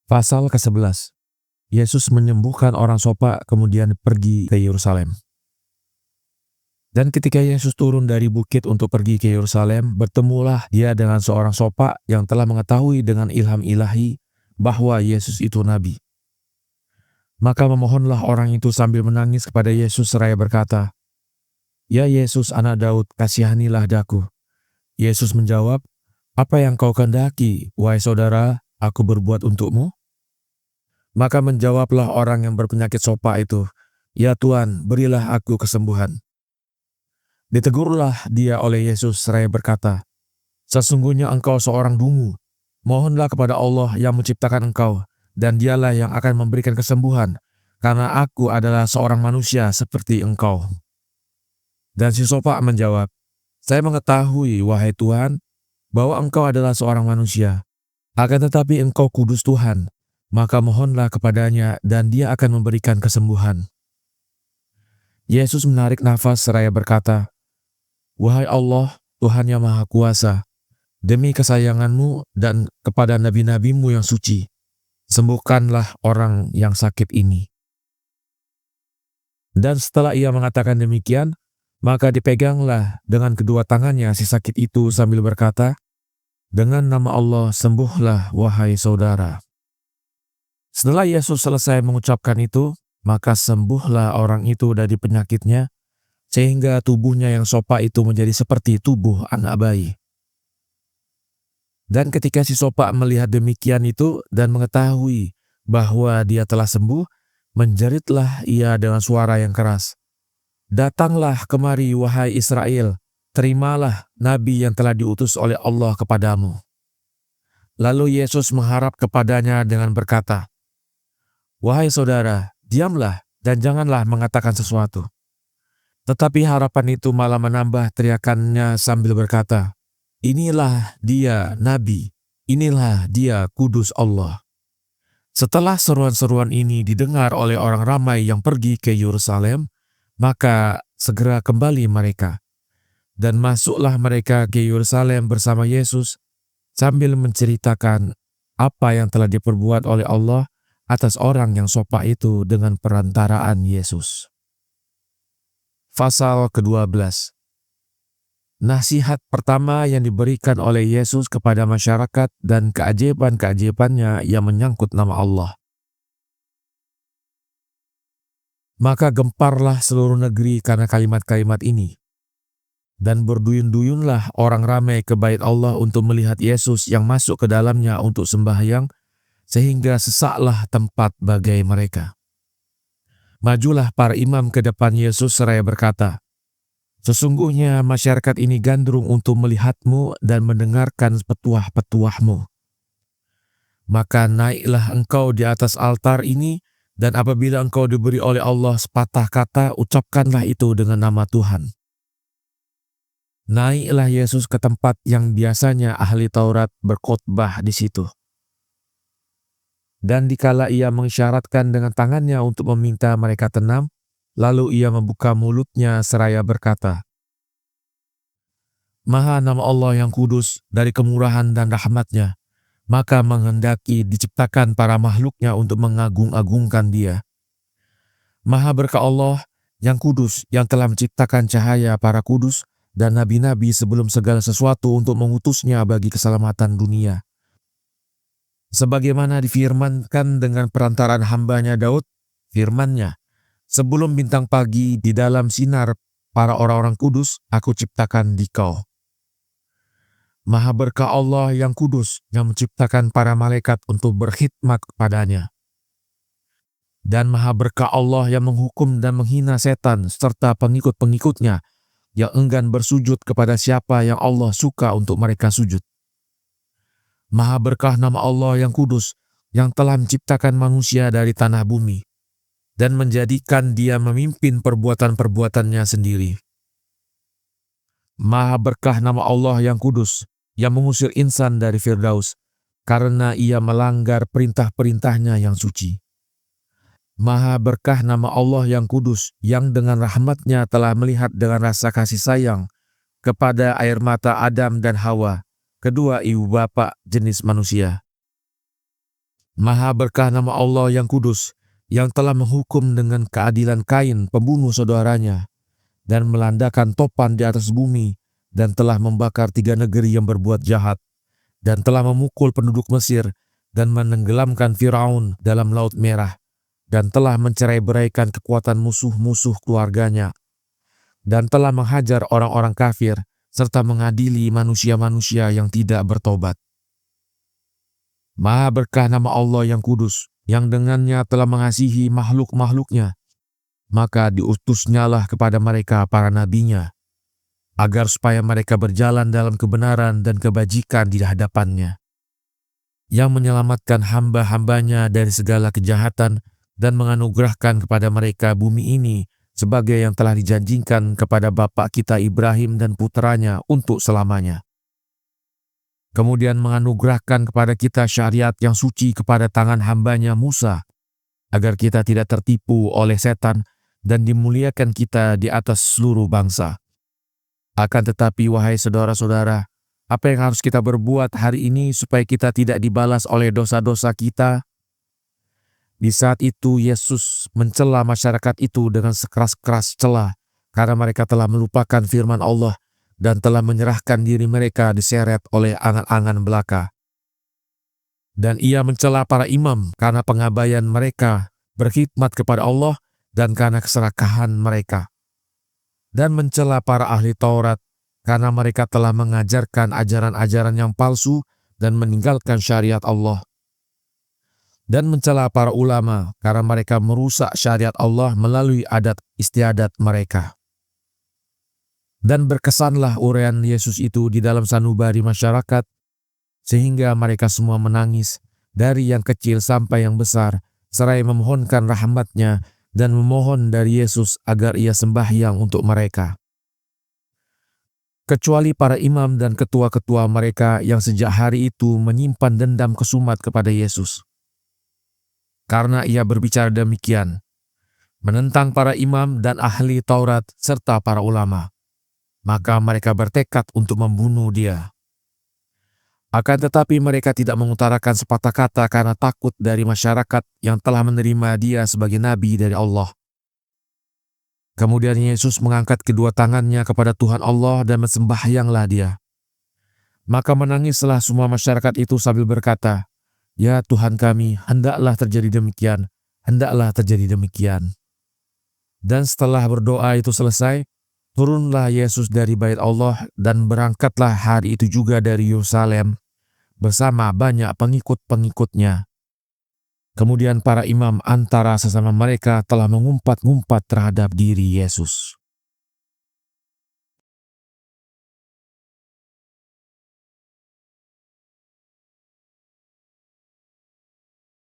Pasal ke-11. Yesus menyembuhkan orang sopa kemudian pergi ke Yerusalem. Dan ketika Yesus turun dari bukit untuk pergi ke Yerusalem, bertemulah dia dengan seorang sopa yang telah mengetahui dengan ilham ilahi bahwa Yesus itu nabi. Maka memohonlah orang itu sambil menangis kepada Yesus seraya berkata, "Ya Yesus, anak Daud, kasihanilah daku." Yesus menjawab, "Apa yang kau kehendaki, wahai saudara, aku berbuat untukmu?" Maka menjawablah orang yang berpenyakit sopa itu, "Ya Tuhan, berilah aku kesembuhan." Ditegurlah dia oleh Yesus seraya berkata, "Sesungguhnya engkau seorang dungu. Mohonlah kepada Allah yang menciptakan engkau, dan dialah yang akan memberikan kesembuhan, karena aku adalah seorang manusia seperti engkau." Dan si sopa menjawab, "Saya mengetahui, wahai Tuhan, bahwa engkau adalah seorang manusia. Akan tetapi engkau kudus Tuhan, maka mohonlah kepadanya dan dia akan memberikan kesembuhan." Yesus menarik nafas seraya berkata, "Wahai Allah, Tuhan yang Maha Kuasa, demi kesayanganmu dan kepada nabi-nabimu yang suci, sembuhkanlah orang yang sakit ini." Dan setelah ia mengatakan demikian, maka dipeganglah dengan kedua tangannya si sakit itu sambil berkata, "Dengan nama Allah sembuhlah wahai saudara." Setelah Yesus selesai mengucapkan itu, maka sembuhlah orang itu dari penyakitnya, sehingga tubuhnya yang sopa itu menjadi seperti tubuh anak bayi. Dan ketika si sopa melihat demikian itu dan mengetahui bahwa dia telah sembuh, menjeritlah ia dengan suara yang keras, "Datanglah kemari wahai Israel, terimalah nabi yang telah diutus oleh Allah kepadamu." Lalu Yesus mengharap kepadanya dengan berkata, "Wahai saudara, diamlah dan janganlah mengatakan sesuatu." Tetapi harapan itu malah menambah teriakannya sambil berkata, "Inilah dia nabi, inilah dia kudus Allah." Setelah seruan-seruan ini didengar oleh orang ramai yang pergi ke Yerusalem, maka segera kembali mereka. Dan masuklah mereka ke Yerusalem bersama Yesus sambil menceritakan apa yang telah diperbuat oleh Allah atas orang yang sopa itu dengan perantaraan Yesus. Pasal ke-12. Nasihat pertama yang diberikan oleh Yesus kepada masyarakat dan keajaiban-keajaibannya yang menyangkut nama Allah. Maka gemparlah seluruh negeri karena kalimat-kalimat ini. Dan berduyun-duyunlah orang ramai ke bait Allah untuk melihat Yesus yang masuk ke dalamnya untuk sembahyang, sehingga sesaklah tempat bagai mereka. Majulah para imam ke depan Yesus seraya berkata, "Sesungguhnya masyarakat ini gandrung untuk melihatmu dan mendengarkan petuah-petuahmu. Maka naiklah engkau di atas altar ini, dan apabila engkau diberi oleh Allah sepatah kata, ucapkanlah itu dengan nama Tuhan." Naiklah Yesus ke tempat yang biasanya ahli Taurat berkhotbah di situ. Dan dikala ia mengisyaratkan dengan tangannya untuk meminta mereka tenang, lalu ia membuka mulutnya seraya berkata, "Maha nama Allah yang kudus dari kemurahan dan rahmatnya, maka menghendaki diciptakan para makhluknya untuk mengagung-agungkan dia. Maha berkah Allah yang kudus yang telah menciptakan cahaya para kudus dan nabi-nabi sebelum segala sesuatu untuk mengutusnya bagi keselamatan dunia. Sebagaimana difirmankan dengan perantaraan hambanya Daud, firman-Nya, sebelum bintang pagi di dalam sinar para orang-orang kudus, aku ciptakan dikau. Maha berkah Allah yang kudus yang menciptakan para malaikat untuk berkhidmat kepadanya. Dan maha berkah Allah yang menghukum dan menghina setan serta pengikut-pengikutnya yang enggan bersujud kepada siapa yang Allah suka untuk mereka sujud. Maha berkah nama Allah yang kudus, yang telah menciptakan manusia dari tanah bumi, dan menjadikan dia memimpin perbuatan-perbuatannya sendiri. Maha berkah nama Allah yang kudus, yang mengusir insan dari Firdaus, karena ia melanggar perintah-perintahnya yang suci. Maha berkah nama Allah yang kudus, yang dengan rahmatnya telah melihat dengan rasa kasih sayang kepada air mata Adam dan Hawa, kedua ibu bapa jenis manusia. Maha berkah nama Allah yang kudus, yang telah menghukum dengan keadilan Kain, pembunuh saudaranya, dan melandakan topan di atas bumi, dan telah membakar 3 negeri yang berbuat jahat, dan telah memukul penduduk Mesir, dan menenggelamkan Firaun dalam Laut Merah, dan telah mencerai-beraikan kekuatan musuh-musuh keluarganya, dan telah menghajar orang-orang kafir, serta mengadili manusia-manusia yang tidak bertobat. Maha berkah nama Allah yang kudus, yang dengannya telah mengasihi makhluk-makhluknya. Maka diutusnyalah kepada mereka para nabinya, agar supaya mereka berjalan dalam kebenaran dan kebajikan di hadapannya, yang menyelamatkan hamba-hambanya dari segala kejahatan dan menganugerahkan kepada mereka bumi ini sebagai yang telah dijanjikan kepada bapa kita Ibrahim dan putranya untuk selamanya. Kemudian menganugerahkan kepada kita syariat yang suci kepada tangan hambanya Musa, agar kita tidak tertipu oleh setan dan dimuliakan kita di atas seluruh bangsa. Akan tetapi, wahai saudara-saudara, apa yang harus kita berbuat hari ini supaya kita tidak dibalas oleh dosa-dosa kita? Di saat itu Yesus mencela masyarakat itu dengan sekeras-keras cela, karena mereka telah melupakan firman Allah dan telah menyerahkan diri mereka diseret oleh angan-angan belaka. Dan ia mencela para imam karena pengabaian mereka berkhidmat kepada Allah dan karena keserakahan mereka. Dan mencela para ahli Taurat karena mereka telah mengajarkan ajaran-ajaran yang palsu dan meninggalkan syariat Allah. Dan mencela para ulama karena mereka merusak syariat Allah melalui adat istiadat mereka. Dan berkesanlah uraian Yesus itu di dalam sanubari masyarakat, sehingga mereka semua menangis, dari yang kecil sampai yang besar, seraya memohonkan rahmat-Nya dan memohon dari Yesus agar ia sembahyang untuk mereka. Kecuali para imam dan ketua-ketua mereka yang sejak hari itu menyimpan dendam kesumat kepada Yesus. Karena ia berbicara demikian, menentang para imam dan ahli Taurat serta para ulama, maka mereka bertekad untuk membunuh dia. Akan tetapi mereka tidak mengutarakan sepatah kata karena takut dari masyarakat yang telah menerima dia sebagai nabi dari Allah. Kemudian Yesus mengangkat kedua tangannya kepada Tuhan Allah dan sembahyanglah dia. Maka menangislah semua masyarakat itu sambil berkata, "Ya Tuhan kami, hendaklah terjadi demikian, hendaklah terjadi demikian." Dan setelah berdoa itu selesai, turunlah Yesus dari Bait Allah dan berangkatlah hari itu juga dari Yerusalem bersama banyak pengikut-pengikutnya. Kemudian para imam antara sesama mereka telah mengumpat-ngumpat terhadap diri Yesus.